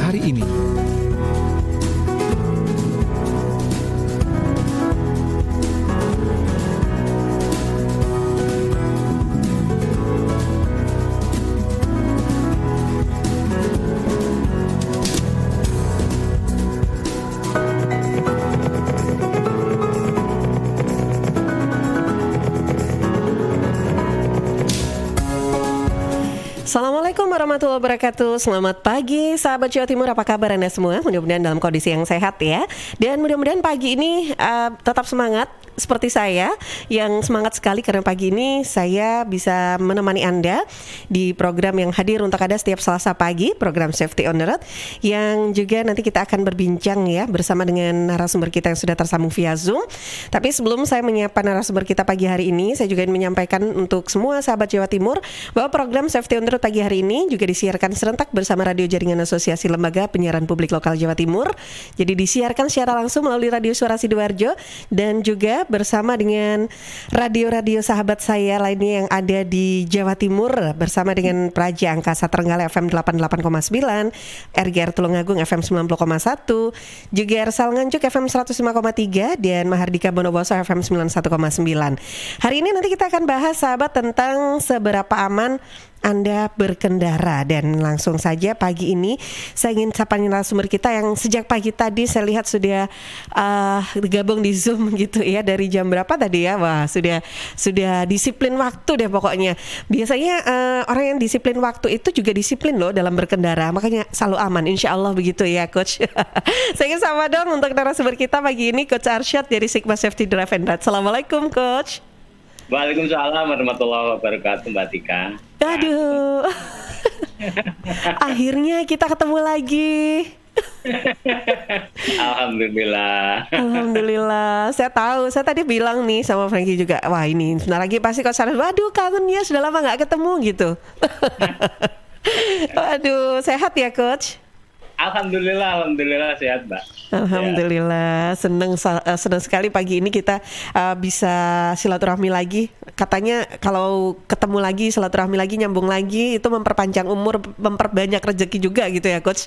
hari ini. Assalamualaikum warahmatullahi wabarakatuh. Selamat pagi sahabat Jawa Timur, apa kabar Anda semua? Mudah-mudahan dalam kondisi yang sehat ya. Dan mudah-mudahan pagi ini tetap semangat seperti saya yang semangat sekali karena pagi ini saya bisa menemani Anda di program yang hadir untuk Anda setiap Selasa pagi, program Safety on the Road, yang juga nanti kita akan berbincang ya bersama dengan narasumber kita yang sudah tersambung via Zoom. Tapi sebelum saya menyapa narasumber kita pagi hari ini, saya juga ingin menyampaikan untuk semua sahabat Jawa Timur bahwa program Safety on the Road pagi hari ini juga disiarkan serentak bersama Radio Jaringan Asosiasi Lembaga Penyiaran Publik Lokal Jawa Timur. Jadi disiarkan secara langsung melalui Radio Suara Sidoarjo dan juga bersama dengan radio-radio sahabat saya lainnya yang ada di Jawa Timur bersama dengan Praja Angkasa Trenggalek FM 88,9, RGR Tulungagung FM 90,1, juga Ersal Nganjuk FM 105,3 dan Mahardika Bondowoso FM 91,9. Hari ini nanti kita akan bahas sahabat tentang seberapa aman Anda berkendara, dan langsung saja pagi ini saya ingin sapa narasumber kita yang sejak pagi tadi saya lihat sudah gabung di Zoom gitu ya, dari jam berapa tadi ya? Wah, sudah disiplin waktu deh pokoknya. Biasanya orang yang disiplin waktu itu juga disiplin loh dalam berkendara, makanya selalu aman insya Allah begitu ya Coach. Saya ingin sama dong untuk narasumber kita pagi ini, Coach Arsyad dari Sigma Safety Drive and Ride. Assalamualaikum Coach. Waalaikumsalam warahmatullahi wabarakatuh Mbak Tika. Aduh, akhirnya kita ketemu lagi. Alhamdulillah. Saya tahu, saya tadi bilang nih sama Frankie juga, wah ini sebentar lagi pasti Coach Arsyad, waduh kangen ya, sudah lama gak ketemu gitu. Waduh, sehat ya Coach? Alhamdulillah sehat Mbak. Alhamdulillah, senang sekali pagi ini kita bisa silaturahmi lagi. Katanya kalau ketemu lagi, silaturahmi lagi, nyambung lagi, itu memperpanjang umur, memperbanyak rezeki juga gitu ya Coach.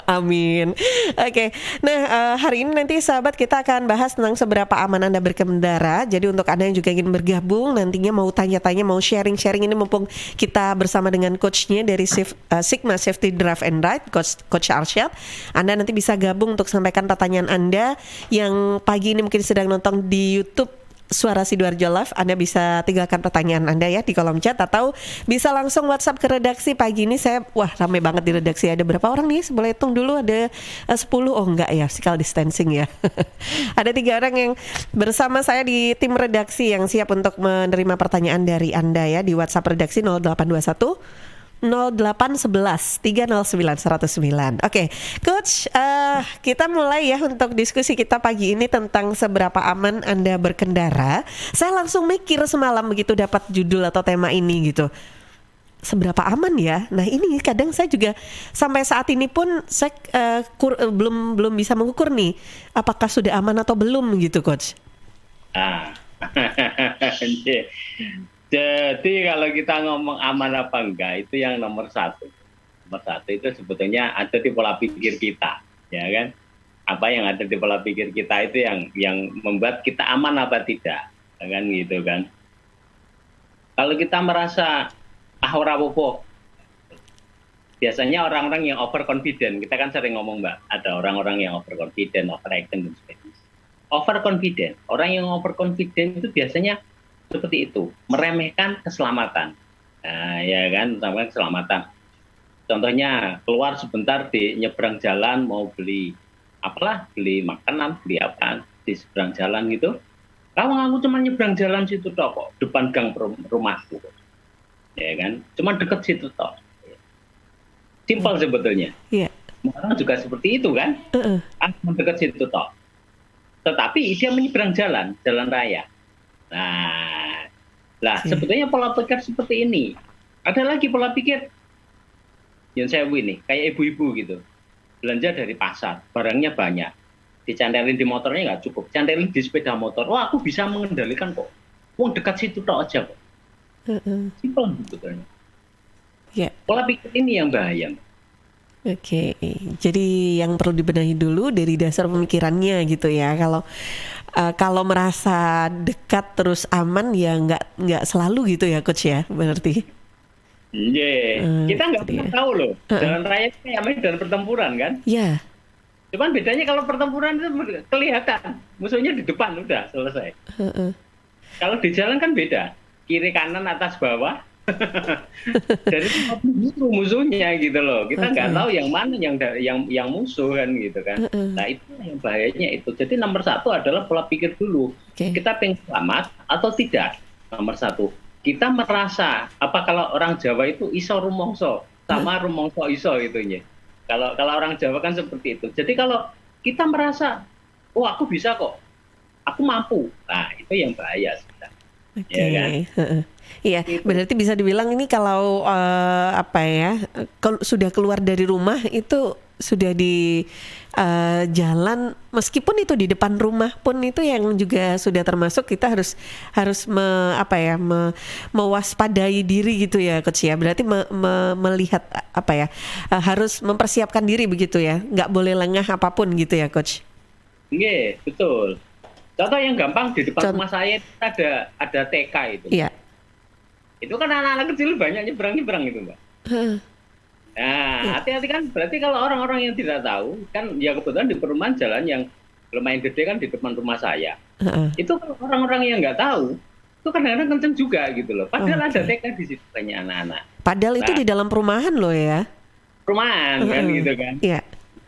Amin. Oke. Nah, hari ini nanti sahabat kita akan bahas tentang seberapa aman Anda berkendara. Jadi untuk Anda yang juga ingin bergabung, nantinya mau tanya-tanya, mau sharing-sharing ini, mumpung kita bersama dengan coachnya dari Sigma Safety Drive and Ride, Coach Arsyad. Anda nanti bisa gabung untuk sampaikan pertanyaan Anda yang pagi ini mungkin sedang nonton di YouTube Suara Sidoarjo Live. Anda bisa tinggalkan pertanyaan Anda ya di kolom chat, atau bisa langsung WhatsApp ke redaksi. Pagi ini saya, ramai banget di redaksi. Ada berapa orang nih? Boleh hitung dulu, ada 10. Oh enggak ya, physical distancing ya. Ada 3 orang yang bersama saya di tim redaksi yang siap untuk menerima pertanyaan dari Anda ya di WhatsApp redaksi 0821 0811 309 109. Oke, Coach, kita mulai ya untuk diskusi kita pagi ini tentang seberapa aman Anda berkendara. Saya langsung mikir semalam begitu dapat judul atau tema ini gitu. Seberapa aman ya? Nah ini kadang saya juga sampai saat ini pun saya belum bisa mengukur nih apakah sudah aman atau belum gitu, Coach. Jadi kalau kita ngomong aman apa enggak, itu yang nomor satu. Nomor satu itu sebetulnya ada di pola pikir kita, ya kan? Apa yang ada di pola pikir kita itu yang membuat kita aman apa tidak, ya kan gitu kan? Kalau kita merasa ora apa-apa, biasanya orang-orang yang overconfident, kita kan sering ngomong Mbak, ada orang-orang yang overconfident, overacting dan sebagainya. Overconfident, orang yang overconfident itu biasanya seperti itu, meremehkan keselamatan. Nah, ya kan, meremehkan keselamatan. Contohnya keluar sebentar di nyebrang jalan mau beli makanan, beli apa di seberang jalan gitu. Aku cuma nyebrang jalan situ toh kok, depan gang rumahku. Ya kan, cuma deket situ toh. Simpel sebetulnya. Iya. Orang juga seperti itu kan. Cuma deket situ toh. Tetapi dia menyeberang jalan raya. Nah, sebetulnya pola pikir seperti ini. Ada lagi pola pikir yang saya ini, kayak ibu-ibu gitu. Belanja dari pasar, barangnya banyak. Dicantelin di motornya nggak cukup. Cantelin di sepeda motor. Wah, aku bisa mengendalikan kok. Wong dekat situ tok aja kok. Simpel sebetulnya. Yeah. Pola pikir ini yang bahaya. Oke, jadi yang perlu dibenahi dulu dari dasar pemikirannya gitu ya. Kalau merasa dekat terus aman ya nggak selalu gitu ya coach ya berarti. Iya, kita Itu nggak pernah dia. tahu loh. Heeh. Jalan raya itu kayak jalan pertempuran kan. Ya, Cuman bedanya kalau pertempuran itu kelihatan musuhnya di depan udah selesai. heeh. Kalau di jalan kan beda, kiri kanan atas bawah. Dari tempat musuhnya gitu loh. Kita nggak Oke. tahu yang mana yang musuh kan gitu kan. Heeh. Nah itu yang bahayanya itu. Jadi nomor satu adalah pola pikir dulu. Oke. Kita pengen selamat atau tidak. Nomor satu. Kita merasa apa kalau orang Jawa itu iso rumongso Heeh. sama rumongso iso itunya. Kalau kalau orang Jawa kan seperti itu. Jadi kalau kita merasa, oh aku bisa kok, aku mampu. Nah itu yang bahaya sebenarnya. Oke, Ya kan? heeh. Iya, Itu. berarti bisa dibilang ini kalau apa ya, sudah keluar dari rumah itu sudah di jalan, meskipun itu di depan rumah pun itu yang juga sudah termasuk kita harus harus apa ya, mewaspadai diri gitu ya, coach ya. Berarti melihat apa ya, harus mempersiapkan diri begitu ya, nggak boleh lengah apapun gitu ya, coach. Iya, betul. Contoh yang gampang di depan Con- rumah saya itu ada TK itu. Iya. Itu kan anak-anak kecil banyak nyebrang-nyebrang itu, Mbak. Heeh. Iya. Nah, hati-hati kan berarti kalau orang-orang yang tidak tahu kan ya kebetulan di perumahan jalan yang lumayan gede kan di depan rumah saya. Heeh. Itu kalau orang-orang yang nggak tahu itu kadang-kadang kenceng juga gitu loh. Padahal ada Oke. TK di situ banyak anak-anak. Padahal itu Nah, di dalam perumahan loh ya. perumahan kan Heeh. gitu kan. Iya.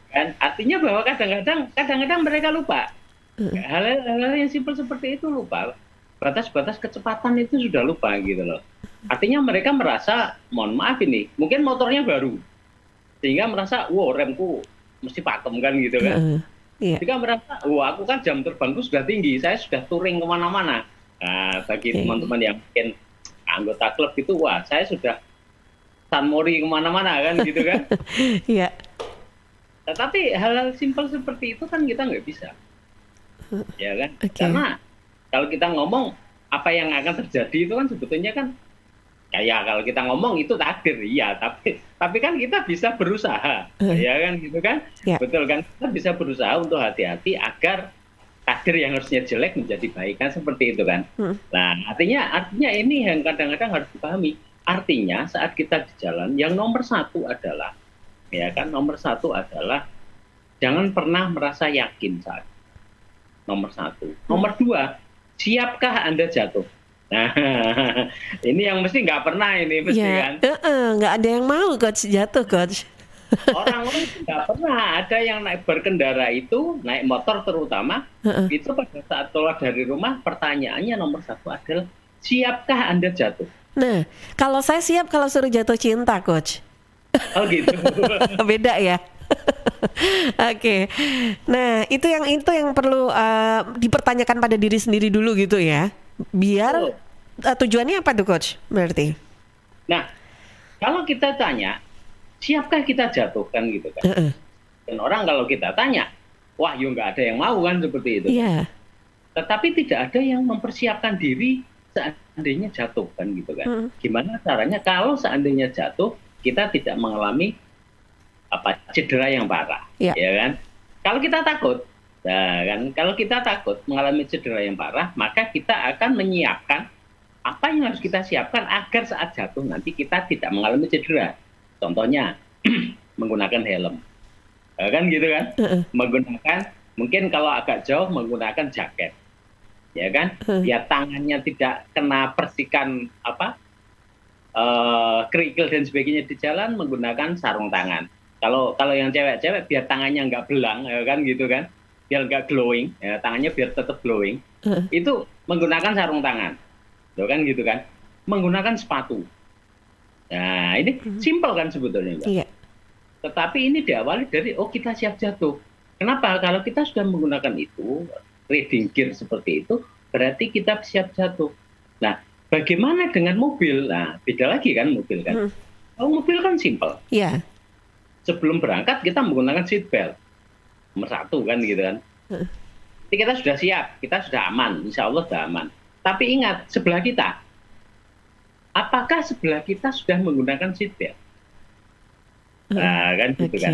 Kan artinya bahwa kadang-kadang mereka lupa. Heeh. Hal-hal yang simpel seperti itu lupa. Batas-batas kecepatan itu sudah lupa gitu loh. Artinya mereka merasa, mohon maaf ini, mungkin motornya baru. Sehingga merasa, wow remku mesti pakem kan gitu kan. Heeh. Iya. Jika merasa, wah aku kan jam terbangku sudah tinggi, saya sudah touring kemana-mana. Nah, bagi Oke. teman-teman yang mungkin anggota klub itu, wah saya sudah San Mori kemana-mana kan gitu kan. Iya. Tetapi hal-hal simpel seperti itu kan kita nggak bisa. Ya kan? Oke. Karena kalau kita ngomong apa yang akan terjadi itu kan sebetulnya kan ya kalau kita ngomong itu takdir iya tapi kan kita bisa berusaha Heeh. ya kan gitu kan Iya. betul kan kita bisa berusaha untuk hati-hati agar takdir yang harusnya jelek menjadi baik kan seperti itu kan. Hmm. Nah artinya ini yang kadang-kadang harus dipahami, artinya saat kita di jalan yang nomor satu adalah ya kan nomor satu adalah jangan pernah merasa yakin saat nomor satu. Nomor dua, siapkah Anda jatuh? Nah, ini yang mesti nggak pernah ini mesti Ya, kan. nggak ada yang mau coach jatuh coach. Orang-orang nggak pernah ada yang naik berkendara itu, naik motor terutama, Heeh. itu pada saat keluar dari rumah, pertanyaannya nomor satu adalah, siapkah Anda jatuh? Nah, kalau saya siap kalau suruh jatuh cinta coach. Oh gitu. Beda ya. Oke. Nah, itu yang perlu dipertanyakan pada diri sendiri dulu gitu ya. Biar Betul. tujuannya apa tuh coach? Berarti. Nah, kalau kita tanya, siapkah kita jatuh kan gitu kan? Heeh. Dan orang kalau kita tanya, wah yo nggak ada yang mau kan seperti itu. Iya. Tetapi tidak ada yang mempersiapkan diri seandainya jatuh kan gitu kan. Mm. Gimana caranya kalau seandainya jatuh kita tidak mengalami apa cedera yang parah, Iya. ya kan? Kalau kita takut, nah kan kalau kita takut mengalami cedera yang parah, maka kita akan menyiapkan apa yang harus kita siapkan agar saat jatuh nanti kita tidak mengalami cedera. Contohnya menggunakan helm, ya kan gitu kan? Heeh. Menggunakan mungkin kalau agak jauh menggunakan jaket, ya kan? Biar tangannya tidak kena percikan apa kerikil dan sebagainya di jalan menggunakan sarung tangan. Kalau yang cewek-cewek biar tangannya nggak belang, ya kan gitu kan? Biar nggak glowing, ya, tangannya biar tetap glowing. Heeh. Itu menggunakan sarung tangan, ya kan gitu kan? Menggunakan sepatu. Nah ini simpel kan sebetulnya, Mbak. Iya. Tetapi ini diawali dari oh kita siap jatuh. Kenapa? Kalau kita sudah menggunakan itu, riding gear seperti itu, berarti kita siap jatuh. Nah, bagaimana dengan mobil? Nah, beda lagi kan mobil kan. Mm. Kalau mobil kan simpel. Iya. Sebelum berangkat kita menggunakan seat belt. Nomor satu kan gitu kan. Jadi kita sudah siap, kita sudah aman, insya Allah sudah aman. Tapi ingat, sebelah kita, apakah sebelah kita sudah menggunakan seat belt? Nah, kan gitu Oke. kan.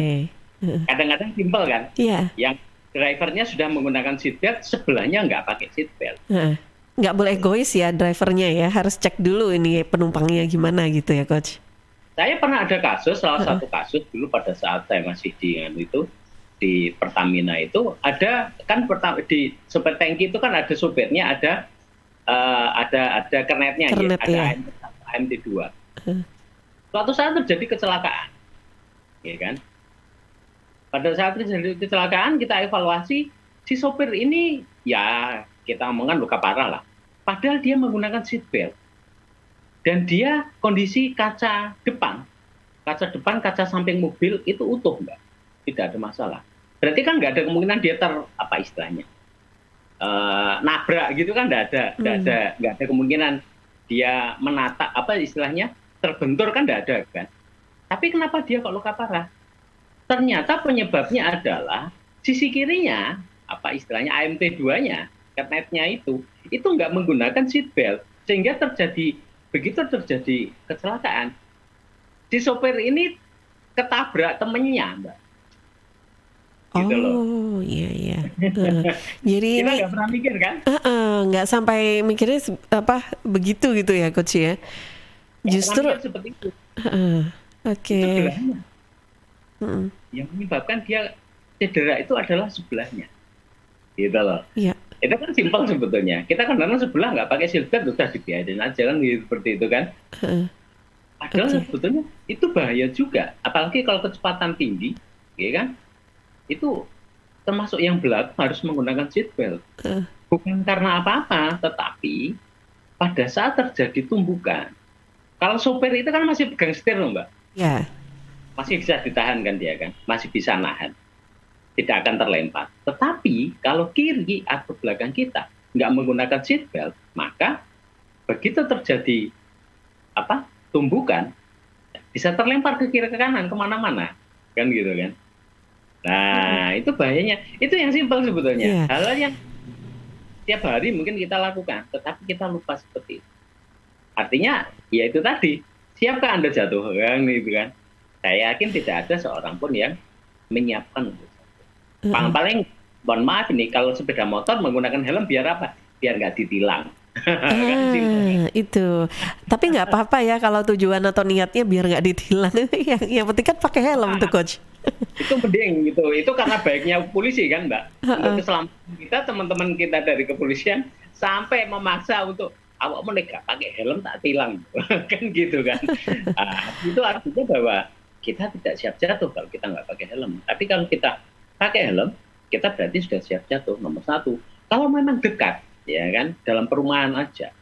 Kadang-kadang simpel kan. Iya. Yang drivernya sudah menggunakan seatbelt, sebelahnya nggak pakai seatbelt. Heeh. Nggak boleh egois ya drivernya ya, harus cek dulu ini penumpangnya gimana gitu ya coach. Saya pernah ada kasus, salah Heeh. satu kasus dulu pada saat saya masih di Pertamina itu ada kan di sopir tangki itu kan ada sopirnya, ada kernetnya ya, Kernet ada ya. AMT1, AMT2. Suatu saat terjadi kecelakaan, ya kan? Pada saat terjadi kecelakaan kita evaluasi si sopir ini ya kita omongkan luka parah lah. Padahal dia menggunakan seat belt dan dia kondisi kaca depan, kaca samping mobil itu utuh, Mbak, tidak ada masalah. Berarti kan nggak ada kemungkinan dia apa istilahnya nabrak gitu kan, nggak ada kemungkinan dia menata apa istilahnya terbentur kan, nggak ada kan. Tapi kenapa dia kok luka parah? Ternyata penyebabnya adalah sisi kirinya apa istilahnya AMT2-nya, kernetnya itu nggak menggunakan seat belt sehingga begitu terjadi kecelakaan si sopir ini ketabrak temennya, Mbak. Gitu loh. Oh iya iya. Jadi Kita ini nggak pernah mikir kan? nggak sampai mikirnya apa begitu gitu ya coach ya. Nggak pernah Justru mikir seperti itu. oke. Itu sebelahnya. Mm, Yang menyebabkan dia cedera itu adalah sebelahnya. Gitu loh. Iya. Itu kan simpel sebetulnya. Kita kan kadang sebelah nggak pakai seatbelt udah dibiarin aja kan gitu, seperti itu kan. Padahal sebetulnya itu bahaya juga. Apalagi kalau kecepatan tinggi, ya kan? Itu termasuk yang belakang harus menggunakan seatbelt. Bukan karena apa-apa, tetapi pada saat terjadi tumbukan, kalau sopir itu kan masih pegang setir loh, Mbak. Ya. Masih bisa ditahan kan dia kan, masih bisa nahan. Tidak akan terlempar. Tetapi kalau kiri atau belakang kita nggak menggunakan seatbelt, maka begitu terjadi tumbukan, bisa terlempar ke kiri ke kanan kemana-mana, kan gitu kan. Nah, itu bahayanya. Itu yang simpel sebetulnya. Yeah. Hal yang tiap hari mungkin kita lakukan, tetapi kita lupa seperti itu. Artinya, ya itu tadi, siapkah Anda jatuh, kan gitu kan. Saya yakin tidak ada seorang pun yang menyiapkan. Paling, mohon maaf ini, kalau sepeda motor menggunakan helm biar apa? Biar nggak ditilang. Itu. Tapi nggak apa-apa ya kalau tujuan atau niatnya biar nggak ditilang. yang penting kan pakai helm tuh coach. Itu mending gitu. Itu karena baiknya polisi kan, Mbak. Untuk keselamatan kita, teman-teman kita dari kepolisian sampai memaksa untuk awakmu nek gak pakai helm tak tilang. Kan gitu kan. Itu artinya bahwa kita tidak siap jatuh kalau kita nggak pakai helm. Tapi kalau kita pakai helm, kita berarti sudah siap jatuh. Nomor satu. Kalau memang dekat, ya kan, dalam perumahan aja,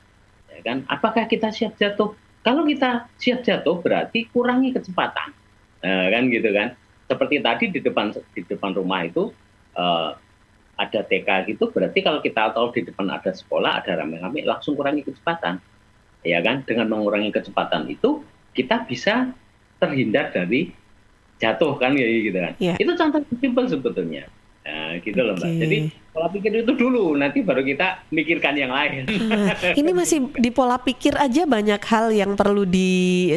ya kan, apakah kita siap jatuh? Kalau kita siap jatuh berarti kurangi kecepatan, kan gitu kan. Seperti tadi di depan rumah itu ada TK gitu, berarti kalau kita tahu di depan ada sekolah, ada rame-rame, langsung kurangi kecepatan, ya kan. Dengan mengurangi kecepatan itu kita bisa terhindar dari jatuh kan, gitu kan. Yeah. Itu contoh simpel sebetulnya. Nah, gitu loh, Mbak. Jadi pola pikir itu dulu, nanti baru kita mikirkan yang lain. Ini masih di pola pikir aja banyak hal yang perlu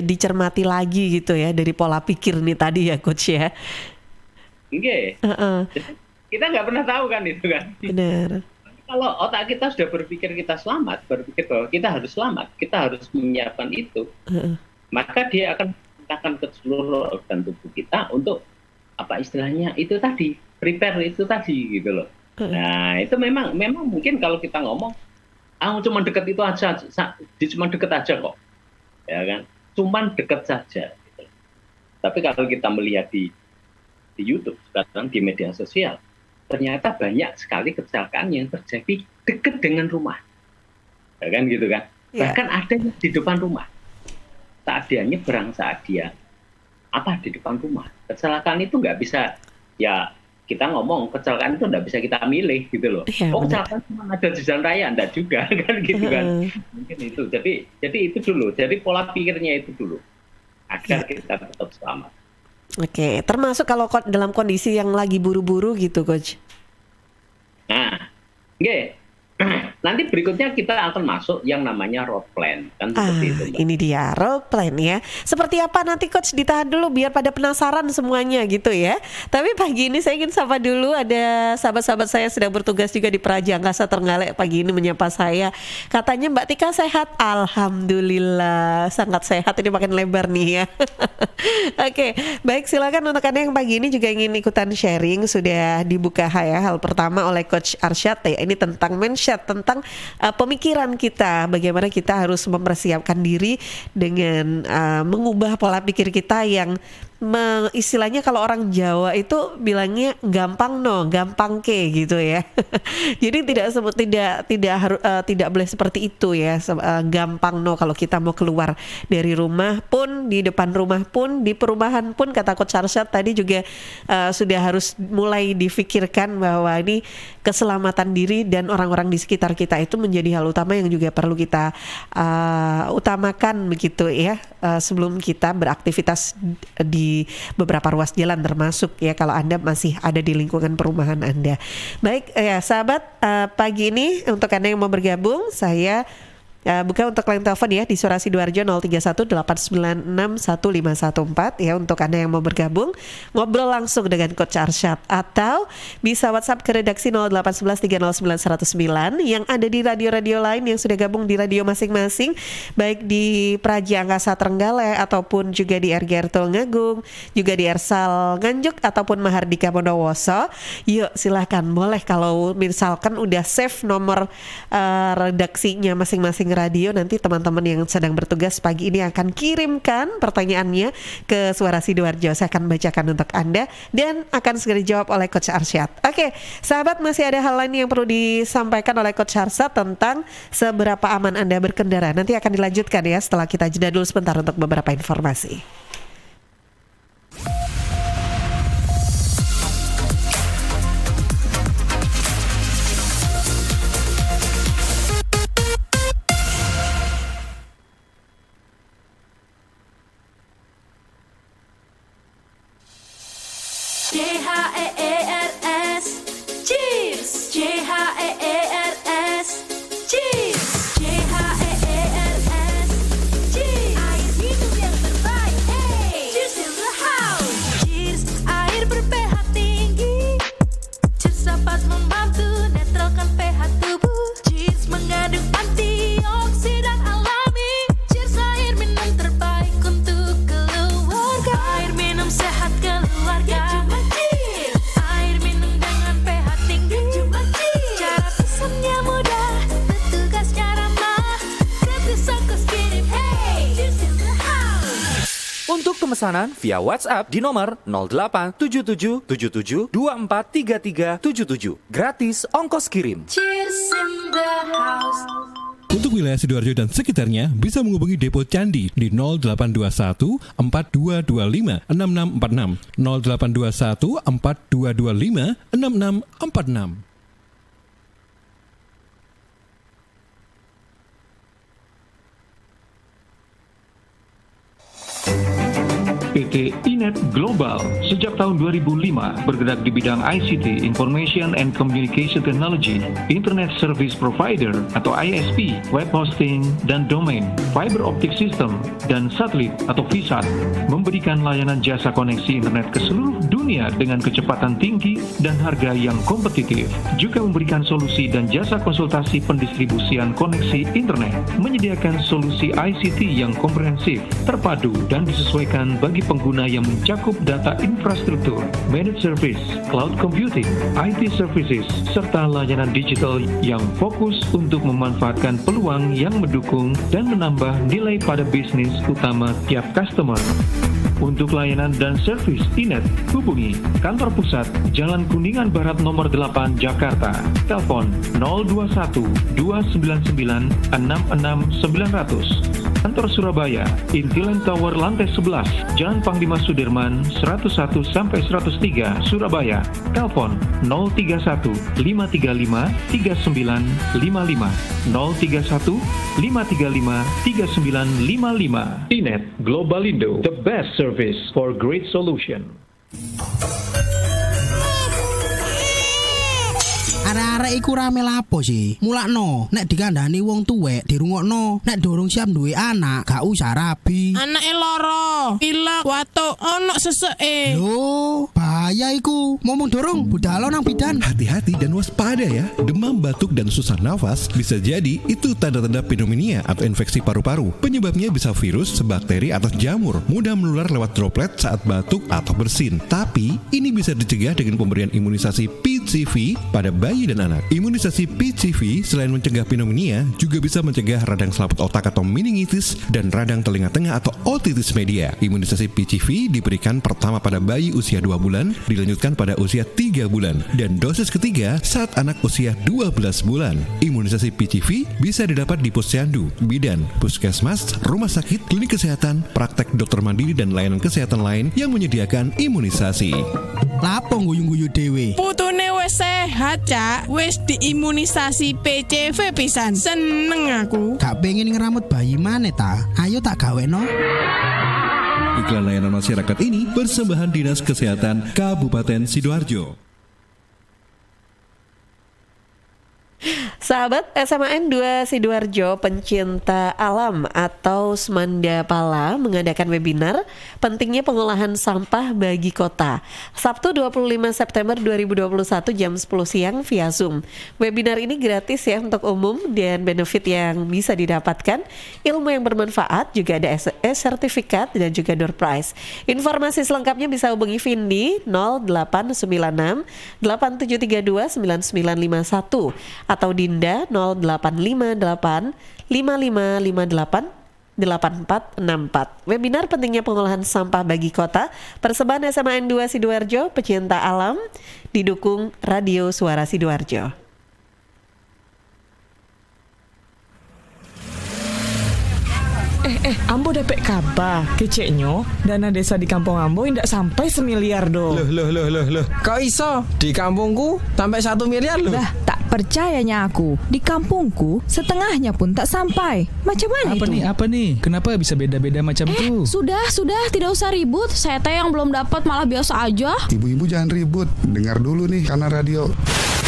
dicermati lagi gitu ya dari pola pikir nih tadi ya coach ya. Oke. Kita nggak pernah tahu kan itu kan. Benar. Kalau otak kita sudah berpikir kita selamat, berpikir bahwa kita harus selamat, kita harus menyiapkan itu, maka dia akan ke seluruh organ tubuh kita untuk apa istilahnya itu tadi, prepare itu tadi gitu loh. Nah, itu memang mungkin kalau kita ngomong cuma deket itu aja, cuma deket aja kok. Ya kan? Cuma deket saja gitu. Tapi kalau kita melihat di YouTube sekarang di media sosial, ternyata banyak sekali kecelakaan yang terjadi dekat dengan rumah. Ya kan gitu kan? Yeah. Bahkan ada yang di depan rumah. Saat dia nyebrang, saat dia di depan rumah. Kecelakaan itu nggak bisa, ya kita ngomong kecelakaan itu nggak bisa kita milih gitu loh. Ya, kecelakaan cuma ada di jalan raya, enggak juga kan gitu kan. Mungkin itu. Jadi itu dulu. Jadi pola pikirnya itu dulu agar kita tetap selamat. Oke, termasuk kalau dalam kondisi yang lagi buru-buru gitu, coach. Nah, Nanti berikutnya kita akan masuk yang namanya road plan, kan seperti itu, Mbak. Ini dia road plan ya. Seperti apa nanti coach, ditahan dulu biar pada penasaran semuanya gitu ya. Tapi pagi ini saya ingin sapa dulu, ada sahabat-sahabat saya sedang bertugas juga di Praja Angkasa Trenggalek pagi ini menyapa saya. Katanya Mbak Tika sehat, alhamdulillah sangat sehat, ini makin lebar nih ya. Oke, baik, silakan untuk Anda yang pagi ini juga ingin ikutan sharing, sudah dibuka ya hal pertama oleh Coach Arsyad ya. Ini tentang mindset, tentang pemikiran kita, bagaimana kita harus mempersiapkan diri dengan mengubah pola pikir kita yang istilahnya kalau orang Jawa itu bilangnya gampang gampang ke gitu ya. Jadi tidak boleh seperti itu ya. Gampang kalau kita mau keluar dari rumah pun, di depan rumah pun, di perumahan pun, kata Coach Arsyad tadi juga sudah harus mulai difikirkan bahwa ini keselamatan diri dan orang-orang di sekitar kita itu menjadi hal utama yang juga perlu kita utamakan begitu ya, sebelum kita beraktivitas di beberapa ruas jalan, termasuk ya kalau Anda masih ada di lingkungan perumahan Anda. Baik ya sahabat, pagi ini untuk Anda yang mau bergabung, saya buka untuk line telepon ya di Suara Sidoarjo 0318961514 ya, untuk Anda yang mau bergabung ngobrol langsung dengan Coach Arsyad, atau bisa WhatsApp ke redaksi 08113091009 yang ada di radio-radio lain yang sudah gabung di radio masing-masing, baik di Praja Angkasa Trenggalek ataupun juga di RGR Tulungagung, juga di Ersal Nganjuk ataupun Mahardika Bondowoso. Yuk silahkan, boleh kalau misalkan udah save nomor redaksinya masing-masing radio, nanti teman-teman yang sedang bertugas pagi ini akan kirimkan pertanyaannya ke Suara Sidoarjo. Saya akan bacakan untuk Anda dan akan segera dijawab oleh Coach Arsyad. Oke, sahabat, masih ada hal lain yang perlu disampaikan oleh Coach Arsyad tentang seberapa aman Anda berkendara. Nanti akan dilanjutkan ya setelah kita jeda dulu sebentar untuk beberapa informasi. CHEERS, cheers. CHEERS, cheers. CHEERS, cheers. Air hidup yang terbaik, hey. Cheers in the house. Cheers, air ber-pH tinggi. Cheers dapat membantu netralkan pH tubuh. Cheers mengandung antioksidan alami. Cheers, air minum terbaik untuk keluarga. Air minum sehat keluarga. Untuk pemesanan via WhatsApp di nomor 087777243377. Gratis ongkos kirim. Cheers in the house. Untuk wilayah Sidoarjo dan sekitarnya bisa menghubungi Depo Candi di 0821 4225 6646, 0821 4225 6646. PT Inet Global sejak tahun 2005 bergerak di bidang ICT, Information and Communication Technology, Internet Service Provider atau ISP, web hosting dan domain, fiber optic system, dan satelit atau VSAT, memberikan layanan jasa koneksi internet ke seluruh dunia dengan kecepatan tinggi dan harga yang kompetitif. Juga memberikan solusi dan jasa konsultasi pendistribusian koneksi internet, menyediakan solusi ICT yang komprehensif, terpadu, dan disesuaikan bagi pengguna yang mencakup data infrastruktur, managed service, cloud computing, IT services, serta layanan digital yang fokus untuk memanfaatkan peluang yang mendukung dan menambah nilai pada bisnis utama tiap customer. Untuk layanan dan servis Inet, hubungi kantor pusat Jalan Kuningan Barat nomor 8 Jakarta. Telepon 021 299 66900. Kantor Surabaya, Intiland Tower lantai 11, Jalan Panglima Sudirman 101 sampai 103 Surabaya. Telepon 031 535 3955 031 535 3955. Inet Globalindo, the best service for great solution. Arek-arek iku rame lapo sih? Mulakno, nek dikandani wong tuwek dirungokno, nek durung siap duwe anak, gak usah rabi. Anake loro, pilek, watuk, ono seseke. Loh, bahaya iku. Ngomong dorong, budal nang bidan. Hati-hati dan waspada ya. Demam, batuk, dan susah nafas bisa jadi itu tanda-tanda pneumonia atau infeksi paru-paru. Penyebabnya bisa virus, bakteri, atau jamur. Mudah menular lewat droplet saat batuk atau bersin. Tapi, ini bisa dicegah dengan pemberian imunisasi PCV pada bayi dan anak. Imunisasi PCV selain mencegah pneumonia, juga bisa mencegah radang selaput otak atau meningitis dan radang telinga tengah atau otitis media. Imunisasi PCV diberikan pertama pada bayi usia 2 bulan, dilanjutkan pada usia 3 bulan, dan dosis ketiga saat anak usia 12 bulan. Imunisasi PCV bisa didapat di posyandu, bidan, puskesmas, rumah sakit, klinik kesehatan, praktek dokter mandiri, dan layanan kesehatan lain yang menyediakan imunisasi. Lapo guyu-guyu dewe. Putune wis sehat, Cak. Wis diimunisasi PCV pisan. Seneng aku. Gak pengen ngeramut bayi maneh ta? Ayo tak gaweno. Iklan layanan masyarakat ini persembahan Dinas Kesehatan Kabupaten Sidoarjo. Sahabat SMAN 2 Sidoarjo pencinta alam atau Smanda Pala mengadakan webinar pentingnya pengolahan sampah bagi kota. Sabtu 25 September 2021 jam 10 siang via Zoom. Webinar ini gratis ya untuk umum dan benefit yang bisa didapatkan, ilmu yang bermanfaat, juga ada sertifikat dan juga door prize. Informasi selengkapnya bisa hubungi Vindi 0896 8732 9951 atau Dinda 0858 5558 8464. Webinar pentingnya pengolahan sampah bagi kota, persembahan SMAN 2 Sidoarjo, pecinta alam, didukung Radio Suara Sidoarjo. Ambo dapet kabar keceknya dana desa di kampung Ambo tidak sampai 1 miliar do. Loh. Kok iso? Di kampungku sampai 1 miliar loh. Dah, tak percayanya aku. Di kampungku setengahnya pun tak sampai. Macam mana Apa nih? Kenapa bisa beda-beda macam itu? Sudah, tidak usah ribut. Saya teh yang belum dapat malah biasa aja. Ibu-ibu jangan ribut. Dengar dulu nih karena radio.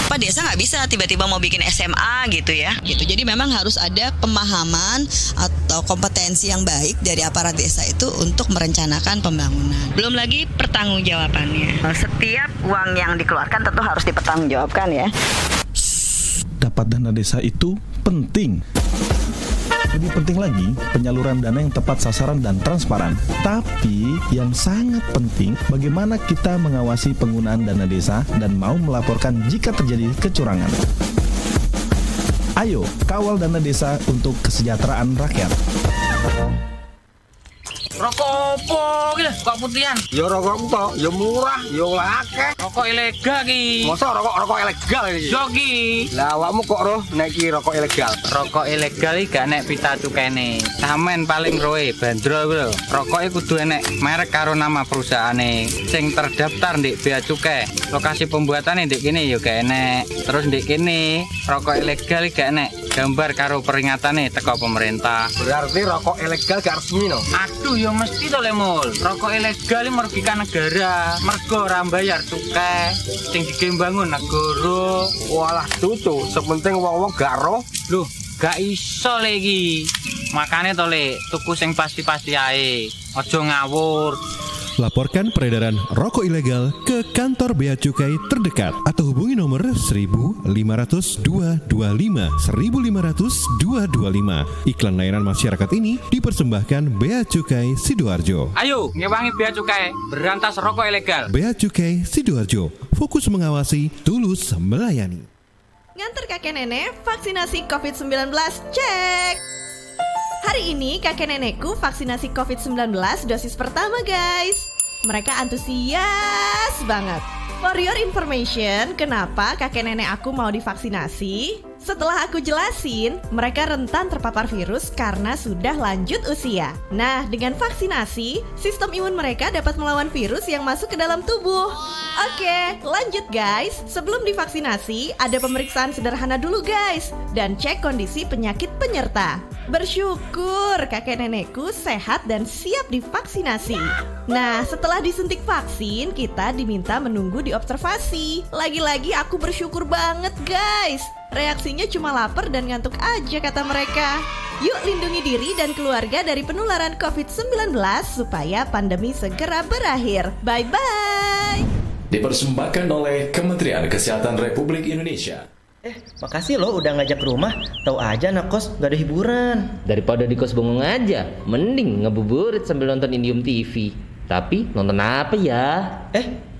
Pak desa nggak bisa tiba-tiba mau bikin SMA gitu ya. Gitu. Jadi memang harus ada pemahaman atau kompetensi yang baik dari aparat desa itu untuk merencanakan pembangunan. Belum lagi pertanggungjawabannya. Setiap uang yang dikeluarkan tentu harus dipertanggungjawabkan ya. Dapat dana desa itu penting. Lebih penting lagi, penyaluran dana yang tepat sasaran dan transparan. Tapi yang sangat penting, bagaimana kita mengawasi penggunaan dana desa dan mau melaporkan jika terjadi kecurangan. Ayo, kawal dana desa untuk kesejahteraan rakyat. Rokok opo iki kok putihan? Ya rokok tok, ya murah, ya akeh. Rokok ilegal ki. Masa rokok ilegal iki? Yo ki. Lah awakmu kok roh nek iki rokok ilegal? Rokok ilegal iki gak nek pita cukene. Samen paling roe bandro iku lho. Rokoke kudu enek merek karo nama perusahaane sing terdaftar ndek bea cukai. Lokasi pembuatane ndek kene ya gak enek. Terus ndek kene rokok ilegal iki gak enek gambar karo peringatane teko pemerintah. Berarti rokok ilegal gak resmi no? Aduh ya mesti to le Mul. Rokok ilegal iki merugikan negara. Mergo ora bayar cukai sing digembangun negara. Walah cucu, sepenting wong-wong gak roh. Loh, gak iso le iki. Makane to le tuku sing pasti-pasti ae. Aja ngawur. Laporkan peredaran rokok ilegal ke kantor Bea Cukai terdekat atau hubungi nomor 1500 225 1500 225. Iklan layanan masyarakat ini dipersembahkan Bea Cukai Sidoarjo. Ayo ngewangi Bea Cukai, berantas rokok ilegal. Bea Cukai Sidoarjo, fokus mengawasi, tulus melayani. Nganter kakek nenek vaksinasi COVID-19, cek! Hari ini kakek nenekku vaksinasi COVID-19 dosis pertama guys. Mereka antusias banget. For your information, kenapa kakek nenek aku mau divaksinasi? Setelah aku jelasin, mereka rentan terpapar virus karena sudah lanjut usia. Nah, dengan vaksinasi, sistem imun mereka dapat melawan virus yang masuk ke dalam tubuh. Oke, lanjut guys. Sebelum divaksinasi, ada pemeriksaan sederhana dulu guys. Dan cek kondisi penyakit penyerta. Bersyukur kakek nenekku sehat dan siap divaksinasi. Nah, setelah disuntik vaksin, kita diminta menunggu di observasi. Lagi-lagi aku bersyukur banget guys. Reaksinya cuma lapar dan ngantuk aja kata mereka. Yuk lindungi diri dan keluarga dari penularan COVID-19 supaya pandemi segera berakhir. Bye-bye. Dipersembahkan oleh Kementerian Kesehatan Republik Indonesia. Makasih loh udah ngajak ke rumah. Tahu aja anak kos gak ada hiburan. Daripada di kos bengong aja, mending ngebuburit sambil nonton Indium TV. Tapi nonton apa ya?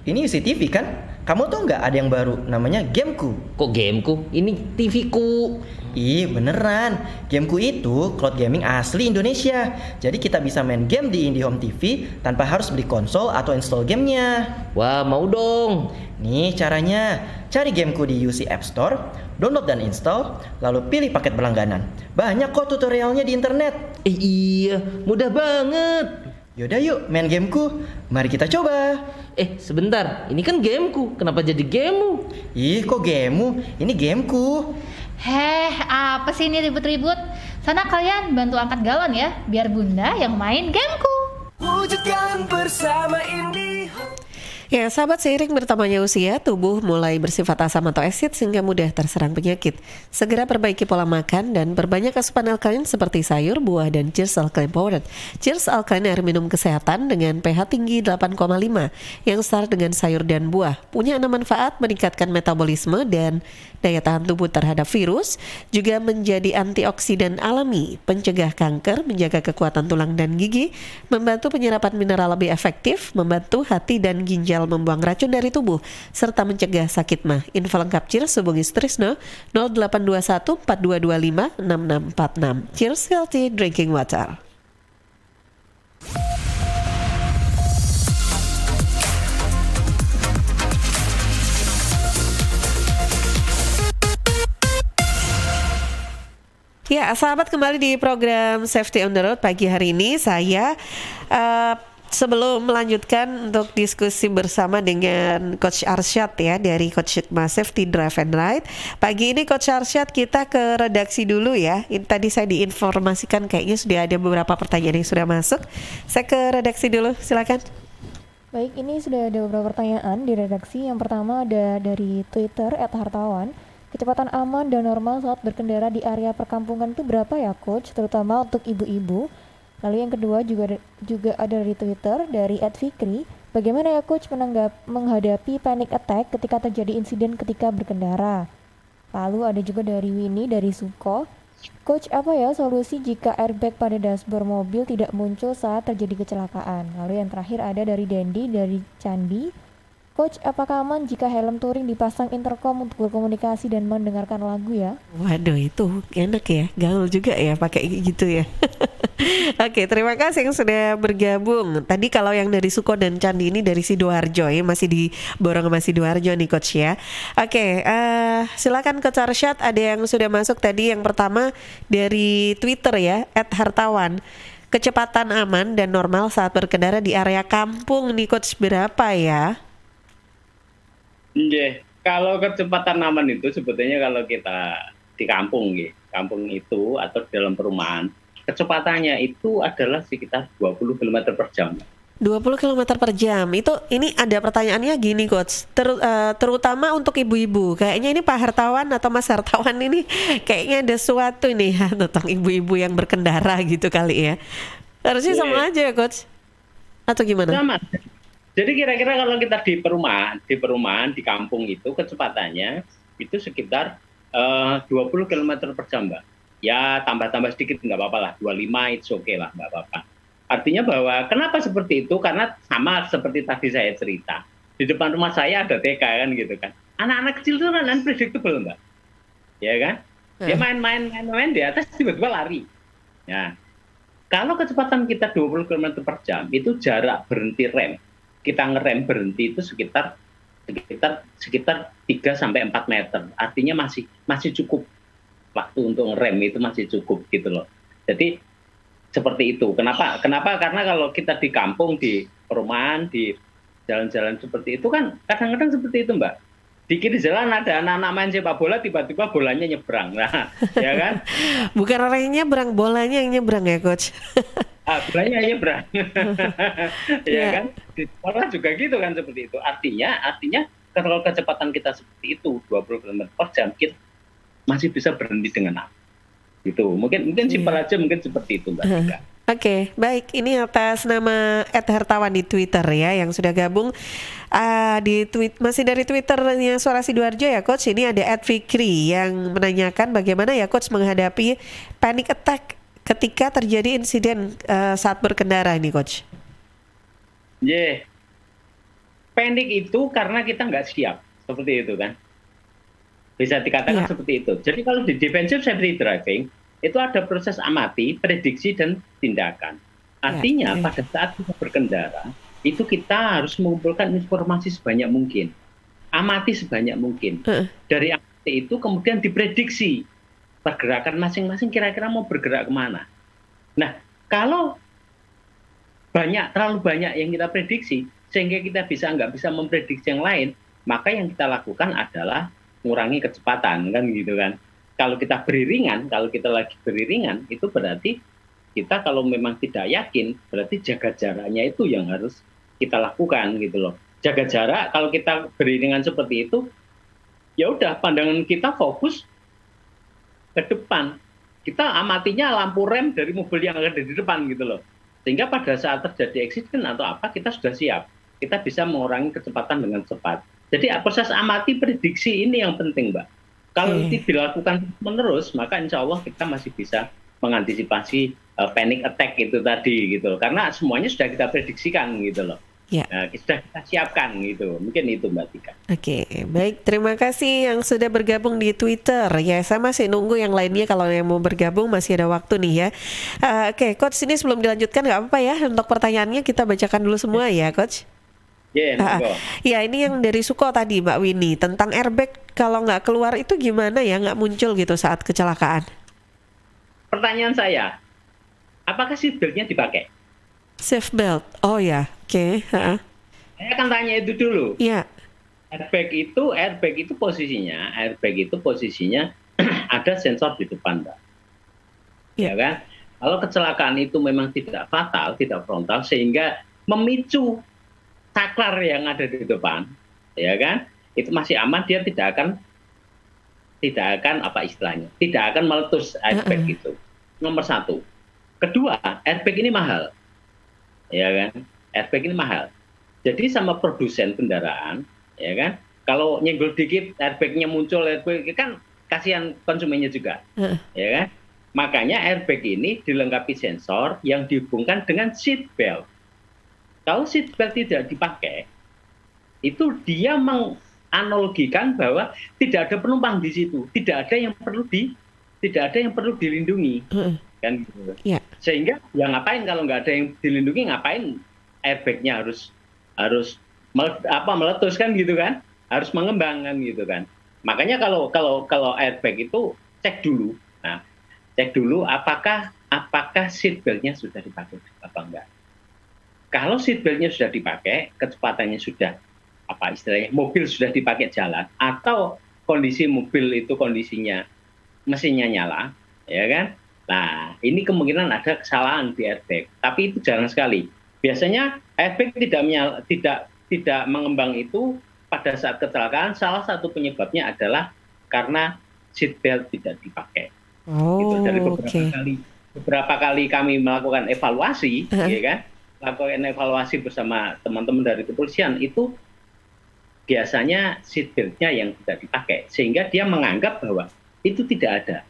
Ini UCTV kan? Kamu tuh nggak ada yang baru, namanya Gameku. Kok Gameku? Ini TV-ku. Ih beneran, Gameku itu cloud gaming asli Indonesia. Jadi kita bisa main game di IndiHome TV tanpa harus beli konsol atau install gamenya. Wah mau dong. Nih caranya, cari Gameku di UC App Store, download dan install, lalu pilih paket berlangganan. Banyak kok tutorialnya di internet. Iya, mudah banget. Yaudah yuk main Gameku, mari kita coba. Sebentar, ini kan Gameku, kenapa jadi gamemu? Ih kok gamemu, ini Gameku. Apa sih ini ribut-ribut? Sana kalian bantu angkat galon ya, biar bunda yang main Gameku. Wujudkan bersama IndiHome. Ya, sahabat, seiring bertambahnya usia, tubuh mulai bersifat asam atau asid sehingga mudah terserang penyakit. Segera perbaiki pola makan dan perbanyak asupan alkalin seperti sayur, buah, dan Cheers Alkaline Powder. Cheers Alkaline air minum kesehatan dengan pH tinggi 8,5 yang setara dengan sayur dan buah. Punya 6 manfaat: meningkatkan metabolisme dan daya tahan tubuh terhadap virus, juga menjadi antioksidan alami, pencegah kanker, menjaga kekuatan tulang dan gigi, membantu penyerapan mineral lebih efektif, membantu hati dan ginjal membuang racun dari tubuh, serta mencegah sakit mah. Info lengkap Cheers hubungi Strisno 0821 4225 6646. Cheers Healthy Drinking Water. Ya, sahabat, kembali di program Safety on the Road pagi hari ini. Saya sebelum melanjutkan untuk diskusi bersama dengan Coach Arsyad ya dari Coach Hikmah Safety Drive and Ride. Pagi ini Coach Arsyad, kita ke redaksi dulu ya. Tadi saya diinformasikan kayaknya sudah ada beberapa pertanyaan yang sudah masuk. Saya ke redaksi dulu, silakan. Baik, ini sudah ada beberapa pertanyaan di redaksi. Yang pertama ada dari Twitter @hartawan. Kecepatan aman dan normal saat berkendara di area perkampungan itu berapa ya Coach, terutama untuk ibu-ibu? Lalu yang kedua juga ada dari Twitter dari @fikri. Bagaimana ya Coach menghadapi panic attack ketika terjadi insiden ketika berkendara? Lalu ada juga dari Winnie dari Suko. Coach, apa ya solusi jika airbag pada dashboard mobil tidak muncul saat terjadi kecelakaan? Lalu yang terakhir ada dari Dendi dari Candi. Coach, apakah aman jika helm touring dipasang intercom untuk berkomunikasi dan mendengarkan lagu ya? Waduh, itu enak ya, gaul juga ya pakai gitu ya. Oke, terima kasih yang sudah bergabung. Tadi kalau yang dari Suko dan Candi ini dari Sidoarjo ya, masih di borong sama Sidoarjo nih Coach ya. Oke, silakan Coach Arsyad, ada yang sudah masuk tadi. Yang pertama dari Twitter ya, @hartawan. Kecepatan aman dan normal saat berkendara di area kampung nih Coach, berapa ya? Kalau kecepatan aman itu sebetulnya kalau kita di kampung itu atau di dalam perumahan, kecepatannya itu adalah sekitar 20 km per jam. 20 km per jam. Ini ada pertanyaannya gini Coach, terutama untuk ibu-ibu. Kayaknya ini Pak Hartawan atau Mas Hartawan ini kayaknya ada sesuatu nih ya tentang ibu-ibu yang berkendara gitu kali ya. Harusnya sama aja ya Coach, atau gimana? Sama. Jadi kira-kira kalau kita di perumahan di kampung itu kecepatannya itu sekitar 20 km per jam, Mbak. Ya tambah-tambah sedikit nggak apa-apa lah, 25 it's okay lah, nggak apa-apa. Artinya bahwa kenapa seperti itu? Karena sama seperti tadi saya cerita. Di depan rumah saya ada TK kan gitu kan. Anak-anak kecil itu kan unpredictable, Mbak. Ya kan? Dia main di atas tiba-tiba lari. Ya. Kalau kecepatan kita 20 km per jam itu jarak berhenti rem. Kita ngerem berhenti itu sekitar 3-4 meter. Artinya masih cukup waktu untuk ngerem, itu masih cukup gitu loh. Jadi seperti itu. Kenapa? Karena kalau kita di kampung, di perumahan, di jalan-jalan seperti itu kan kadang-kadang seperti itu, Mbak. di kiri jalan ada anak-anak main sepak bola, tiba-tiba bolanya nyebrang, nah, ya kan? Bukan orang yang nyebrang, bolanya yang nyebrang ya coach. Bolanya nyebrang, ya kan? Di sekolah juga gitu kan seperti itu. Artinya kalau kecepatan kita seperti itu 20 km per jam, kita masih bisa berhenti dengan apa? Gitu. Mungkin simpel aja, mungkin seperti itu Mbak Tika. Oke, baik. Ini atas nama @hartawan di Twitter ya yang sudah gabung masih dari Twitternya Suara Sidoarjo ya coach. Ini ada @fikri yang menanyakan bagaimana ya coach menghadapi panic attack ketika terjadi insiden saat berkendara ini coach. Panic itu karena kita nggak siap, seperti itu kan. Bisa dikatakan seperti itu. Jadi kalau di defensive safety driving itu ada proses amati, prediksi, dan tindakan. Artinya pada saat kita berkendara, itu kita harus mengumpulkan informasi sebanyak mungkin. Amati sebanyak mungkin. Dari amati itu kemudian diprediksi pergerakan masing-masing kira-kira mau bergerak kemana. Nah, kalau terlalu banyak yang kita prediksi, sehingga kita nggak bisa memprediksi yang lain, maka yang kita lakukan adalah mengurangi kecepatan, kan gitu kan. Kalau kita lagi beriringan, itu berarti kita kalau memang tidak yakin, berarti jaga jaraknya itu yang harus kita lakukan gitu loh. Jaga jarak, kalau kita beriringan seperti itu, ya udah pandangan kita fokus ke depan. Kita amatinya lampu rem dari mobil yang ada di depan gitu loh. Sehingga pada saat terjadi accident atau apa, kita sudah siap. Kita bisa mengurangi kecepatan dengan cepat. Jadi proses amati prediksi ini yang penting, Mbak. Kalau itu dilakukan menerus, maka insya Allah kita masih bisa mengantisipasi panic attack itu tadi gitu. Karena semuanya sudah kita prediksikan gitu loh. Sudah kita siapkan gitu. Mungkin itu Mbak Tika. Oke, baik. Terima kasih yang sudah bergabung di Twitter. Ya, saya masih nunggu yang lainnya kalau yang mau bergabung masih ada waktu nih ya. Oke, Coach, ini sebelum dilanjutkan nggak apa-apa ya. Untuk pertanyaannya kita bacakan dulu semua ya, Coach. Ya, ini yang dari Suko tadi Mbak Winnie tentang airbag kalau nggak keluar itu gimana ya, nggak muncul gitu saat kecelakaan. Pertanyaan saya, apakah seatbeltnya dipakai? Seatbelt, oh ya, oke. Saya akan tanya itu dulu. Iya. Airbag itu posisinya ada sensor di depan, Mbak. Ya kan? Kalau kecelakaan itu memang tidak fatal, tidak frontal, sehingga memicu saklar yang ada di depan, ya kan? Itu masih aman, dia tidak akan tidak akan meletus airbag itu. Nomor satu. Kedua, airbag ini mahal, ya kan? Airbag ini mahal. Jadi sama produsen kendaraan, ya kan? Kalau nyenggol dikit airbagnya muncul, airbag kan kasihan konsumennya juga, ya kan? Makanya airbag ini dilengkapi sensor yang dihubungkan dengan seat belt. Kalau seat belt tidak dipakai, itu dia menganalogikan bahwa tidak ada penumpang di situ, tidak ada yang perlu dilindungi, kan gitu. Sehingga ya ngapain kalau nggak ada yang dilindungi, ngapain airbagnya harus meletus kan gitu kan, harus mengembang kan gitu kan. Makanya kalau airbag itu cek dulu apakah seat beltnya sudah dipakai apa enggak. Kalau seat beltnya sudah dipakai, kecepatannya sudah mobil sudah dipakai jalan, atau kondisi mobil itu kondisinya mesinnya nyala, ya kan? Nah, ini kemungkinan ada kesalahan di airbag, tapi itu jarang sekali. Biasanya airbag tidak mengembang itu pada saat kecelakaan. Salah satu penyebabnya adalah karena seat belt tidak dipakai. Dari beberapa kali kami melakukan evaluasi, ya kan? Lakukan evaluasi bersama teman-teman dari kepolisian, itu biasanya seat beltnya yang tidak dipakai, sehingga dia menganggap bahwa itu tidak ada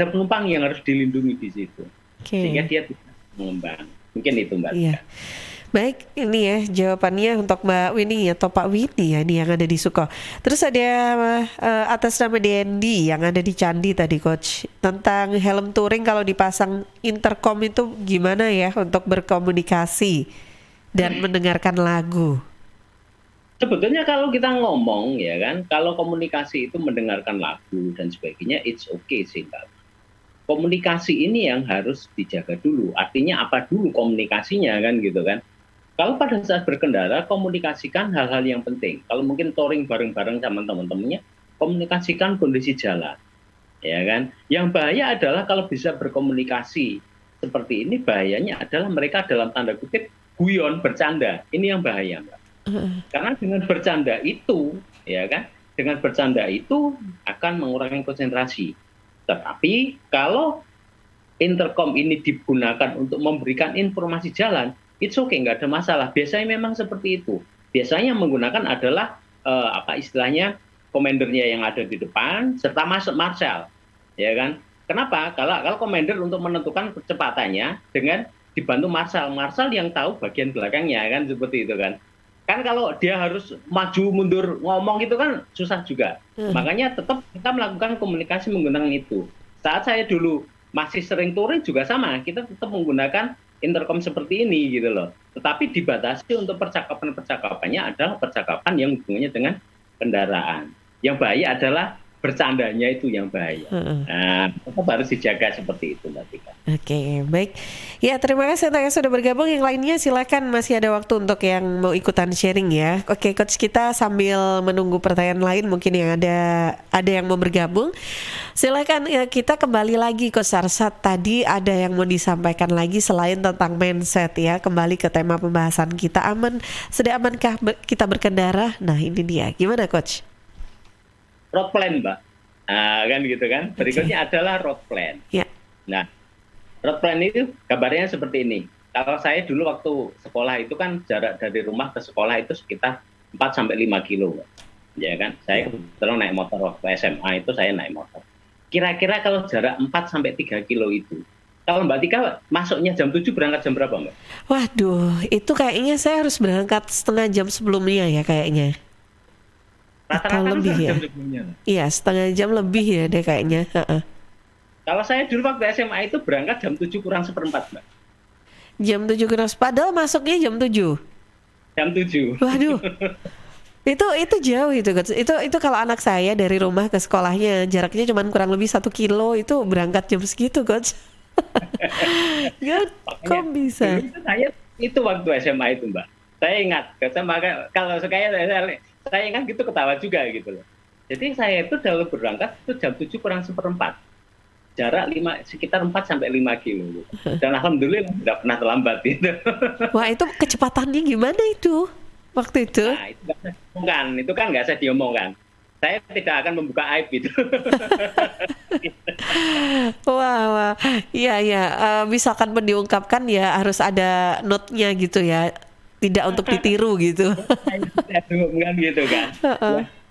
penumpang yang harus dilindungi di situ, sehingga dia tidak mengembang. Mungkin itu Mbak. Baik, ini ya jawabannya untuk Mbak Winnie atau Pak Winnie ya, ini yang ada di Suko. Terus ada atas nama Dendi yang ada di Candi tadi Coach, tentang helm touring kalau dipasang intercom itu gimana ya untuk berkomunikasi dan mendengarkan lagu. Sebetulnya kalau kita ngomong ya kan, kalau komunikasi itu mendengarkan lagu dan sebagainya, it's okay sih Mbak. Komunikasi ini yang harus dijaga dulu. Artinya apa dulu komunikasinya kan gitu kan. Kalau pada saat berkendara, komunikasikan hal-hal yang penting. Kalau mungkin touring bareng-bareng sama teman-temannya, komunikasikan kondisi jalan. Ya kan? Yang bahaya adalah kalau bisa berkomunikasi seperti ini, bahayanya adalah mereka dalam tanda kutip guyon, bercanda. Ini yang bahaya, Mbak. Karena dengan bercanda itu, ya kan? Dengan bercanda itu akan mengurangi konsentrasi. Tetapi kalau intercom ini digunakan untuk memberikan informasi jalan, it's okay, nggak ada masalah. Biasanya memang seperti itu. Biasanya yang menggunakan adalah istilahnya komandernya yang ada di depan serta masuk marshal, ya kan? Kenapa? Kalau komander untuk menentukan kecepatannya dengan dibantu marshal yang tahu bagian belakangnya, kan seperti itu kan? Kan kalau dia harus maju mundur ngomong gitu kan susah juga. Makanya tetap kita melakukan komunikasi menggunakan itu. Saat saya dulu masih sering touring juga sama, kita tetap menggunakan intercom seperti ini gitu loh. Tetapi dibatasi untuk percakapannya adalah percakapan yang hubungannya dengan kendaraan. Yang bahaya adalah bercandanya itu yang bahaya. Nah, tetap harus dijaga seperti itu, Mbak Tika. Oke, baik. Ya, terima kasih yang sudah bergabung. Yang lainnya silakan, masih ada waktu untuk yang mau ikutan sharing ya. Oke, coach, kita sambil menunggu pertanyaan lain mungkin yang ada yang mau bergabung. Silakan ya, kita kembali lagi Coach Sarsat. Tadi ada yang mau disampaikan lagi selain tentang mindset ya. Kembali ke tema pembahasan kita, sudah amankah kita berkendara? Nah, ini dia. Gimana, coach? Road plan, Mbak. Kan gitu kan. Berikutnya adalah road plan. Ya. Nah, road plan itu gambarnya seperti ini. Kalau saya dulu waktu sekolah itu kan jarak dari rumah ke sekolah itu sekitar 4-5 kilo. Ya kan. Saya kebetulan naik motor waktu SMA itu saya naik motor. Kira-kira kalau jarak 4-3 kilo itu, kalau Mbak Tika masuknya jam 7 berangkat jam berapa, Mbak? Waduh, itu kayaknya saya harus berangkat setengah jam sebelumnya ya kayaknya. Rata-rata lebih ya. Jam sebelumnya. Iya, setengah jam lebih ya deh kayaknya. Kalau saya dulu waktu SMA itu berangkat jam 7 kurang seperempat, Mbak. Jam 7 kurang padahal masuknya jam 7. Jam 7. Waduh. Itu jauh itu, coach. Itu kalau anak saya dari rumah ke sekolahnya jaraknya cuma kurang lebih 1 kilo, itu berangkat jam segitu, coach. Kok bisa? Saya itu waktu SMA itu, Mbak. Saya ingat, kalau saya ingat gitu ketawa juga gitu loh. Jadi saya itu dahulu berangkat itu jam 7 kurang seperempat. Jarak sekitar 4-5 kilo. Dan alhamdulillah tidak pernah terlambat gitu. Wah, itu kecepatannya gimana itu? Waktu itu? Nah, itu kan nggak saya diomongkan. Saya tidak akan membuka aib itu. Wah, iya. Misalkan diungkapkan ya harus ada note-nya gitu ya. Tidak untuk ditiru gitu. Bukan gitu kan.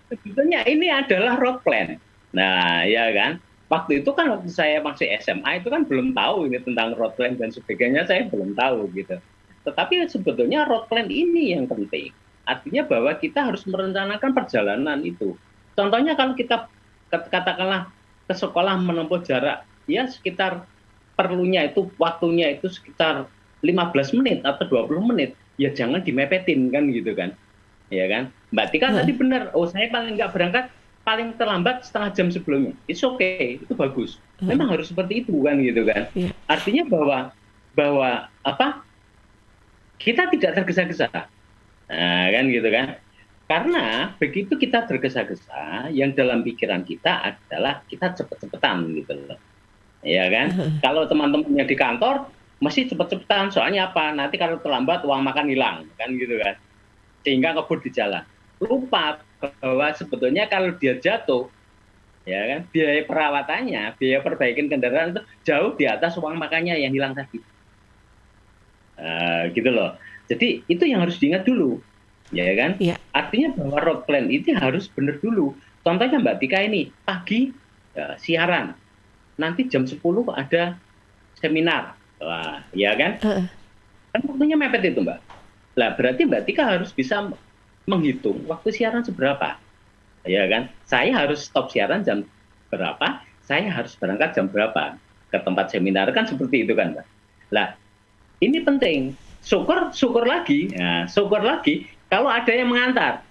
Sebetulnya ini adalah road plan. Nah, ya kan. Waktu itu kan waktu saya masih SMA itu kan belum tahu ini tentang road plan dan sebagainya, saya belum tahu gitu. Tetapi sebetulnya road plan ini yang penting. Artinya bahwa kita harus merencanakan perjalanan itu. Contohnya kalau kita katakanlah ke sekolah menempuh jarak ya sekitar perlunya itu waktunya itu sekitar 15 menit atau 20 menit. Ya jangan dimepetin kan gitu kan. Ya kan? Mbak Tika tadi benar. Oh, saya paling nggak berangkat paling terlambat setengah jam sebelumnya. It's okay, itu bagus. Memang harus seperti itu kan gitu kan. Artinya bahwa kita tidak tergesa-gesa. Nah, kan gitu kan. Karena begitu kita tergesa-gesa, yang dalam pikiran kita adalah kita cepet-cepetan gitu loh. Ya kan? Kalau teman-temannya di kantor mesti cepet-cepetan, soalnya apa? Nanti kalau terlambat uang makan hilang, kan gitu kan. Sehingga kebut di jalan. Lupa bahwa sebetulnya kalau dia jatuh, ya kan, biaya perawatannya, biaya perbaikan kendaraan itu jauh di atas uang makannya yang hilang tadi. Gitu loh. Jadi itu yang harus diingat dulu, ya kan? Ya. Artinya bahwa road plan itu harus benar dulu. Contohnya Mbak Tika ini pagi siaran, nanti jam 10 ada seminar. Wah, ya kan? Kan waktunya mepet itu, Mbak. Lah, berarti Mbak Tika harus bisa menghitung waktu siaran seberapa. Ya kan? Saya harus stop siaran jam berapa, saya harus berangkat jam berapa ke tempat seminar, kan seperti itu kan, Mbak. Lah, ini penting. Syukur lagi kalau ada yang mengantar.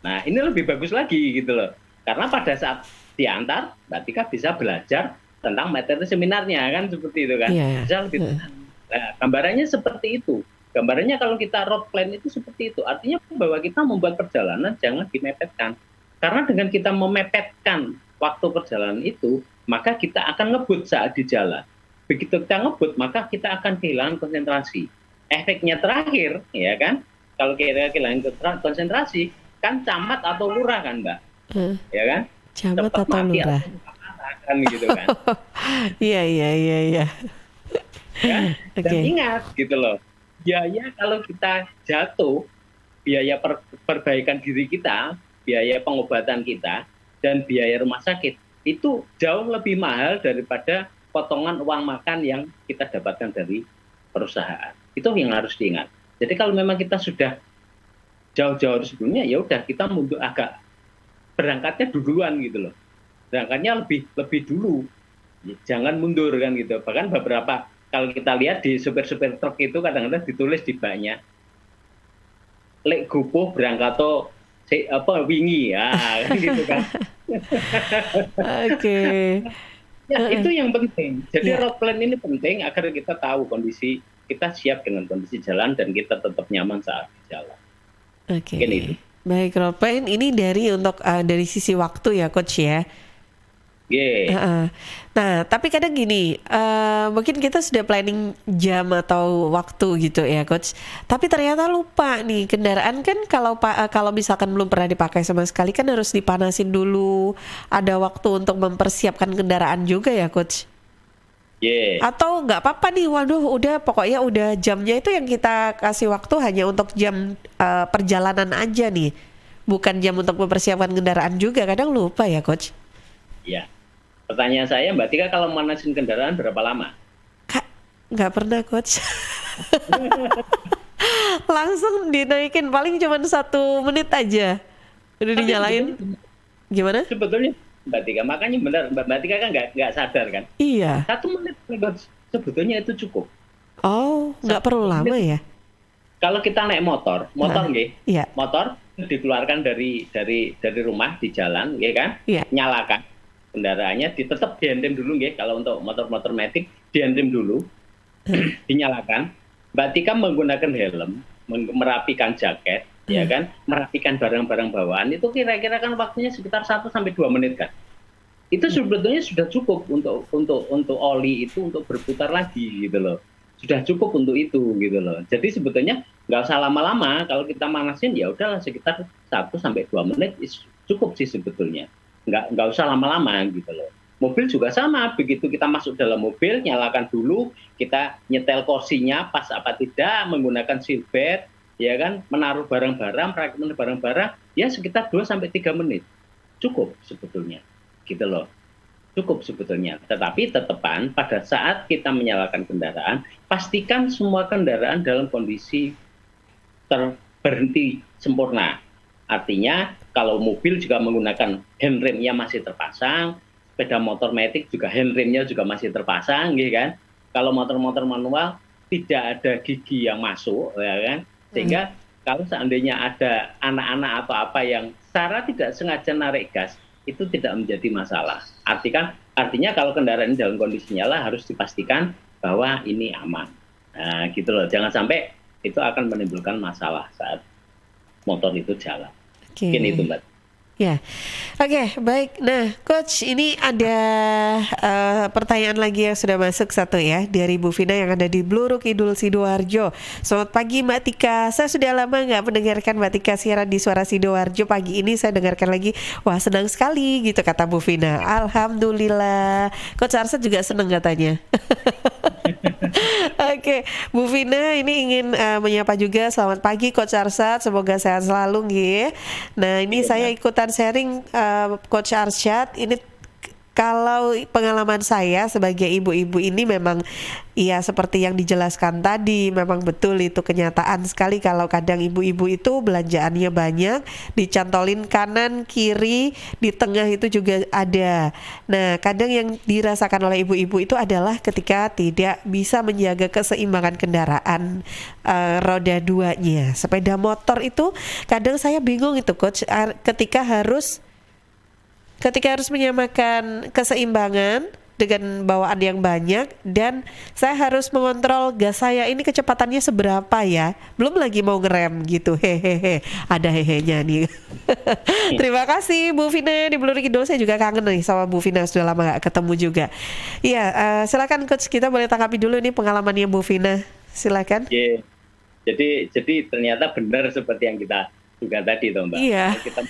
Nah, ini lebih bagus lagi gitu loh. Karena pada saat diantar, Mbak Tika bisa belajar tentang materi seminarnya kan seperti itu kan. Bisa lebih tenang. Nah, gambarannya seperti itu. Gambarannya kalau kita road plan itu seperti itu. Artinya bahwa kita membuat perjalanan jangan dimepetkan. Karena dengan kita memepetkan waktu perjalanan itu, maka kita akan ngebut saat di jalan. Begitu kita ngebut, maka kita akan kehilangan konsentrasi. Efeknya terakhir, ya kan? Kalau kita kehilangan konsentrasi, kan camat atau lurah kan, Mbak? Ya kan? Camat atau lurah? Kan gitu kan? Iya. Ya? Dan ingat gitu loh, biaya kalau kita jatuh, biaya perbaikan diri kita, biaya pengobatan kita, dan biaya rumah sakit itu jauh lebih mahal daripada potongan uang makan yang kita dapatkan dari perusahaan. Itu yang harus diingat. Jadi kalau memang kita sudah jauh-jauh sebelumnya, ya udah kita mundur agak berangkatnya duluan gitu loh. Berangkatnya lebih dulu. Jangan mundur kan gitu. Bahkan beberapa kalau kita lihat di supir-supir truk itu kadang-kadang ditulis di baknya lek gupuh berangkat wingi ya kan gitu kan. Oke. Ya, itu yang penting. Jadi road plan ini penting agar kita tahu kondisi, kita siap dengan kondisi jalan dan kita tetap nyaman saat di jalan. Oke. Mungkin itu. Baik, road plan ini dari sisi waktu ya, Coach ya. Nah, tapi kadang gini, mungkin kita sudah planning jam atau waktu gitu ya, Coach. Tapi ternyata lupa nih, kendaraan kan kalau misalkan belum pernah dipakai sama sekali kan harus dipanasin dulu. Ada waktu untuk mempersiapkan kendaraan juga ya, Coach. Atau nggak apa-apa nih, pokoknya udah jamnya itu yang kita kasih waktu hanya untuk jam perjalanan aja nih, bukan jam untuk mempersiapkan kendaraan juga. Kadang lupa ya, Coach. Iya. Pertanyaan saya, Mbak Tika kalau manasin kendaraan berapa lama? Nggak pernah, Coach. Langsung dinaikin, paling cuma 1 menit aja. Udah dinyalain. Gimana? Sebetulnya Mbak Tika, makanya benar Mbak Tika kan nggak sadar kan? Iya. 1 menit sebetulnya itu cukup. Oh, nggak perlu lama ya? Kalau kita naik motor iya. Motor dikeluarkan dari rumah di jalan, ya kan? Iya. Nyalakan kendaraannya, tetap dihandem dulu nggih. Kalau untuk motor-motor matic dihandem dulu, dinyalakan. Mbak Tika menggunakan helm, merapikan jaket, ya kan, merapikan barang-barang bawaan, itu kira-kira kan waktunya sekitar 1-2 menit kan. Itu sebetulnya sudah cukup untuk oli itu untuk berputar lagi gitu loh. Sudah cukup untuk itu gitu loh. Jadi sebetulnya nggak usah lama-lama. Kalau kita manasin ya udahlah sekitar 1-2 menit cukup sih sebetulnya. Nggak usah lama-lama gitu loh. Mobil juga sama, begitu kita masuk dalam mobil, nyalakan dulu, kita nyetel kursinya pas apa tidak, menggunakan seatbelt, ya kan, menaruh barang-barang, merapikan barang-barang, ya sekitar 2-3 menit. Cukup sebetulnya, gitu loh. Cukup sebetulnya. Tetapi tetepan pada saat kita menyalakan kendaraan, pastikan semua kendaraan dalam kondisi berhenti sempurna. Artinya kalau mobil juga menggunakan handremnya masih terpasang, sepeda motor matic juga handremnya juga masih terpasang, gitu kan. Kalau motor-motor manual tidak ada gigi yang masuk, ya kan. Sehingga kalau seandainya ada anak-anak atau apa yang secara tidak sengaja narik gas, itu tidak menjadi masalah. Artinya kalau kendaraan dalam kondisi nyala harus dipastikan bahwa ini aman. Nah, gitu loh. Jangan sampai itu akan menimbulkan masalah saat motor itu jalan. Mungkin itu, Mbak. Ya, oke, baik. Nah, Coach, ini ada pertanyaan lagi yang sudah masuk satu ya, dari Bu Vina yang ada di Bluru Kidul Sidoarjo. Selamat pagi Mbak Tika, saya sudah lama nggak mendengarkan Mbak Tika siaran di Suara Sidoarjo. Pagi ini saya dengarkan lagi, wah senang sekali gitu kata Bu Vina. Alhamdulillah. Coach Arsad juga senang katanya. Oke, Bu Vina ini ingin menyapa juga. Selamat pagi Coach Arsad, semoga sehat selalu nggih. Nah, ini saya ikutan sharing Coach Arsyad. Ini kalau pengalaman saya sebagai ibu-ibu ini memang ya seperti yang dijelaskan tadi, memang betul itu kenyataan sekali kalau kadang ibu-ibu itu belanjaannya banyak, dicantolin kanan, kiri, di tengah itu juga ada. Nah, kadang yang dirasakan oleh ibu-ibu itu adalah ketika tidak bisa menjaga keseimbangan kendaraan roda 2-nya. Sepeda motor itu kadang saya bingung itu Coach, ketika harus menyamakan keseimbangan dengan bawaan yang banyak dan saya harus mengontrol gas saya ini kecepatannya seberapa ya. Belum lagi mau ngerem gitu. Hehehe. Ada hehenya nih. Terima kasih Bu Vina di Blur Kidul. Saya juga kangen nih sama Bu Vina, sudah lama gak ketemu juga. Iya, silakan Coach, kita boleh tanggapi dulu nih pengalamannya Bu Vina. Silakan. Yeah. Jadi ternyata benar seperti yang kita juga tadi toh Mbak. Iya. Kita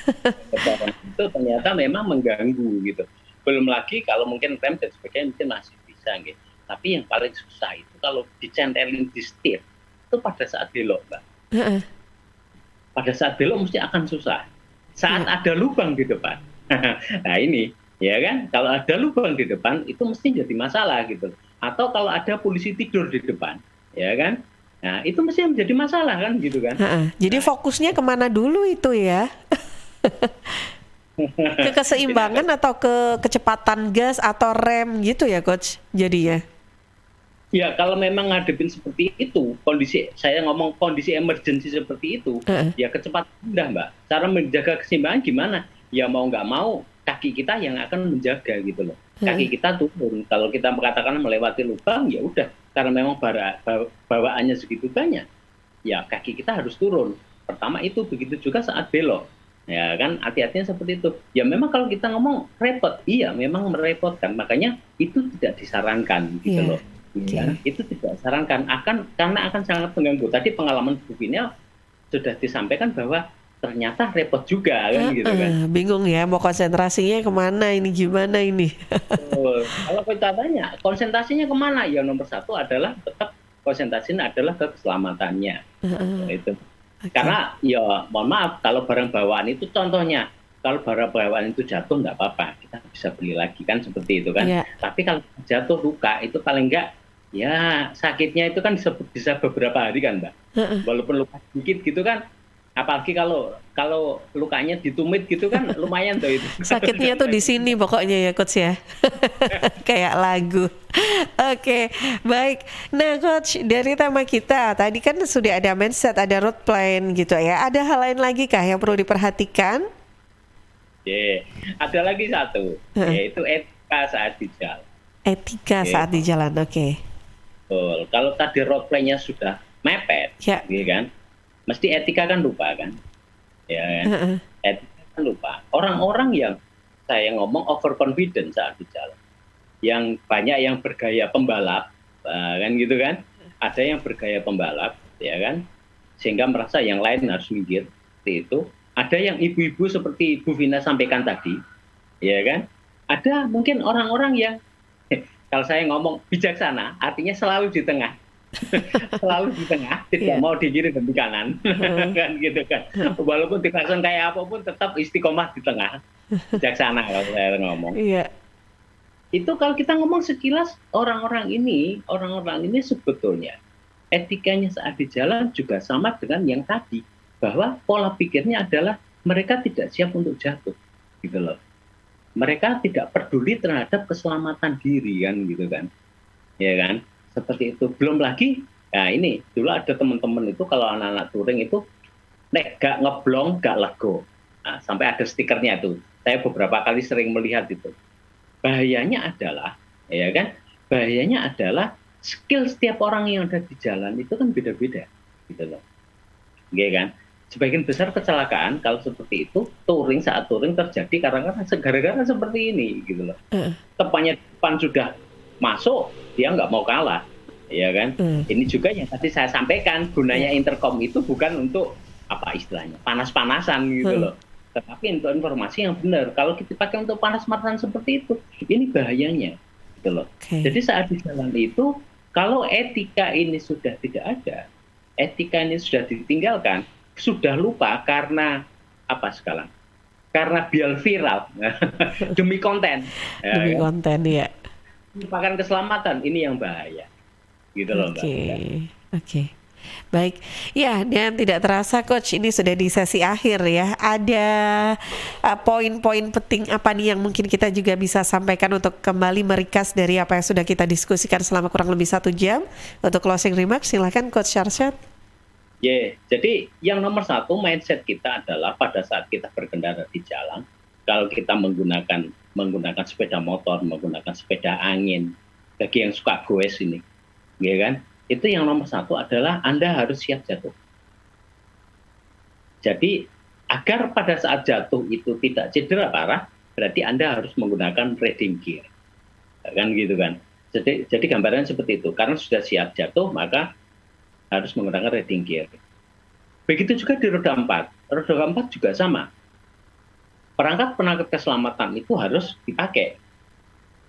itu ternyata memang mengganggu gitu. Belum lagi kalau mungkin rem dan sebagainya mungkin masih bisa gitu. Tapi yang paling susah itu kalau dicentelin di setir itu pada saat belok Mbak. Pada saat belok mesti akan susah. Saat ada lubang di depan. Nah ini ya kan, kalau ada lubang di depan itu mesti jadi masalah gitu. Atau kalau ada polisi tidur di depan, ya kan? Nah, itu mesti menjadi masalah kan gitu kan. Jadi fokusnya kemana dulu itu ya? Ke keseimbangan atau ke kecepatan gas atau rem gitu ya Coach jadinya? Ya kalau memang ngadepin seperti itu, saya ngomong kondisi emergency seperti itu, ya kecepatan udah Mbak. Cara menjaga keseimbangan gimana? Ya mau nggak mau kaki kita yang akan menjaga gitu loh. Kaki kita turun. Kalau kita mengatakan melewati lubang, ya udah. Karena memang bawaannya segitu banyak, ya kaki kita harus turun. Pertama itu, begitu juga saat belok. Ya kan, hati-hatinya seperti itu. Ya memang kalau kita ngomong repot, iya memang merepotkan. Makanya itu tidak disarankan gitu loh. Ya, itu tidak disarankan. Karena akan sangat mengganggu. Tadi pengalaman Bu Vina sudah disampaikan bahwa ternyata repot juga kan gitu kan. Bingung ya mau konsentrasinya kemana ini, gimana ini. Kalau kita tanya konsentrasinya kemana, ya nomor satu adalah tetap konsentrasinya adalah ke keselamatannya. Itu. Karena ya mohon maaf kalau barang bawaan itu contohnya, kalau barang bawaan itu jatuh nggak apa-apa, kita bisa beli lagi kan seperti itu kan. Tapi kalau jatuh luka itu paling enggak ya sakitnya itu kan bisa beberapa hari kan Mbak. Walaupun luka sedikit gitu kan. Apalagi kalau lukanya ditumit gitu kan lumayan tuh itu. Sakitnya tuh di sini pokoknya ya Coach ya. Kayak lagu. Oke, baik. Nah Coach, dari tema kita tadi kan sudah ada mindset, ada road plan gitu ya. Ada hal lain lagi kah yang perlu diperhatikan? Ada lagi satu, yaitu etika saat di jalan. Etika saat di jalan, oke. Betul. Kalau tadi road plan-nya sudah mepet, gitu kan? Mesti etika kan lupa kan, ya kan? Etika kan lupa. Orang-orang yang saya ngomong overconfident saat di jalan, yang banyak yang bergaya pembalap, kan gitu kan? Ada yang bergaya pembalap, ya kan? Sehingga merasa yang lain harus minggir, seperti itu. Ada yang ibu-ibu seperti Bu Vina sampaikan tadi, ya kan? Ada mungkin orang-orang yang kalau saya ngomong bijaksana, artinya selalu di tengah. Selalu di tengah, tidak mau di kiri dan di kanan, kan gitu kan. Walaupun diklakson kayak apapun tetap istiqomah di tengah, bijaksana kalau saya ngomong. Itu kalau kita ngomong sekilas orang-orang ini sebetulnya etikanya saat di jalan juga sama dengan yang tadi, bahwa pola pikirnya adalah mereka tidak siap untuk jatuh, gitu loh. Mereka tidak peduli terhadap keselamatan diri kan, gitu kan, ya kan. Seperti itu. Belum lagi, nah ini dulu ada teman-teman itu kalau anak-anak touring itu nek gak ngeblong gak lego. Nah, sampai ada stikernya itu. Saya beberapa kali sering melihat itu. Bahayanya adalah, ya kan? Bahayanya adalah skill setiap orang yang ada di jalan itu kan beda-beda, gitu loh. Oke kan? Sebagian besar kecelakaan kalau seperti itu saat touring terjadi karena gara-gara seperti ini, gitu loh. Depan sudah masuk, dia nggak mau kalah, ya kan? Ini juga yang tadi saya sampaikan, gunanya intercom itu bukan untuk apa istilahnya panas-panasan gitu loh, tetapi untuk informasi yang benar. Kalau kita pakai untuk panas-panasan seperti itu, ini bahayanya, gitu loh. Jadi saat di jalan itu, kalau etika ini sudah tidak ada, etika ini sudah ditinggalkan, sudah lupa karena apa sekarang? Karena biar viral, demi konten, demi konten ya. Merupakan keselamatan, ini yang bahaya, gitu loh Mbak. Oke. Baik, ya, dan tidak terasa Coach ini sudah di sesi akhir ya. Ada poin-poin penting apa nih yang mungkin kita juga bisa sampaikan untuk kembali meringkas dari apa yang sudah kita diskusikan selama kurang lebih 1 jam. Untuk closing remarks, silakan Coach Syarsyad. Jadi yang nomor 1 mindset kita adalah pada saat kita berkendara di jalan, kalau kita menggunakan sepeda motor, menggunakan sepeda angin, bagi yang suka goes ini, ya kan? Itu yang nomor satu adalah Anda harus siap jatuh. Jadi agar pada saat jatuh itu tidak cedera parah, berarti Anda harus menggunakan riding gear, kan gitu kan? Jadi gambaran seperti itu. Karena sudah siap jatuh, maka harus menggunakan riding gear. Begitu juga di roda 4. Roda 4 juga sama. Perangkat keselamatan itu harus dipakai.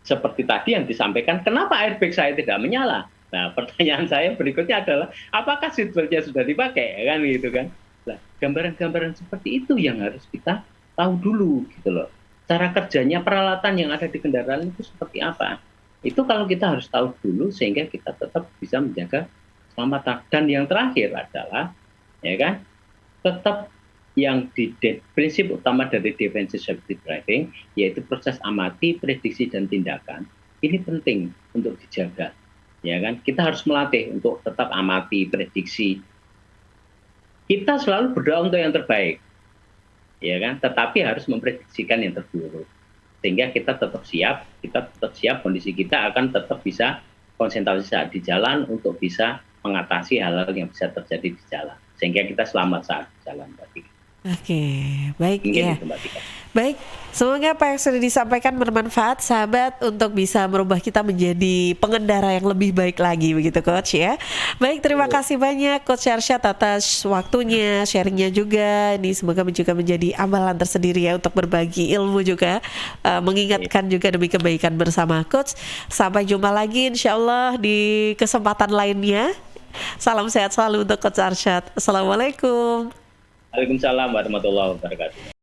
Seperti tadi yang disampaikan, kenapa airbag saya tidak menyala? Nah, pertanyaan saya berikutnya adalah, apakah seatbeltnya sudah dipakai? Kan gitu kan? Nah, gambaran-gambaran seperti itu yang harus kita tahu dulu gitu loh. Cara kerjanya peralatan yang ada di kendaraan itu seperti apa? Itu kalau kita harus tahu dulu sehingga kita tetap bisa menjaga keselamatan. Dan yang terakhir adalah, ya kan, tetap yang prinsip utama dari defensive safety driving, yaitu proses amati, prediksi, dan tindakan. Ini penting untuk dijaga. Ya kan, kita harus melatih untuk tetap amati, prediksi. Kita selalu berdoa untuk yang terbaik, ya kan, tetapi harus memprediksikan yang terburuk. Sehingga kita tetap siap, kondisi kita akan tetap bisa konsentrasi saat di jalan untuk bisa mengatasi hal-hal yang bisa terjadi di jalan. Sehingga kita selamat saat di jalan. Oke, baik ya. Itu, Mbak Tika. Baik, semoga apa yang sudah disampaikan bermanfaat sahabat untuk bisa merubah kita menjadi pengendara yang lebih baik lagi begitu Coach ya. Baik, terima kasih banyak Coach Arsyad atas waktunya, sharingnya juga. Ini semoga juga menjadi amalan tersendiri ya untuk berbagi ilmu juga, mengingatkan juga demi kebaikan bersama Coach. Sampai jumpa lagi insyaallah di kesempatan lainnya. Salam sehat selalu untuk Coach Arsyad. Assalamualaikum. Waalaikumsalam warahmatullahi wabarakatuh.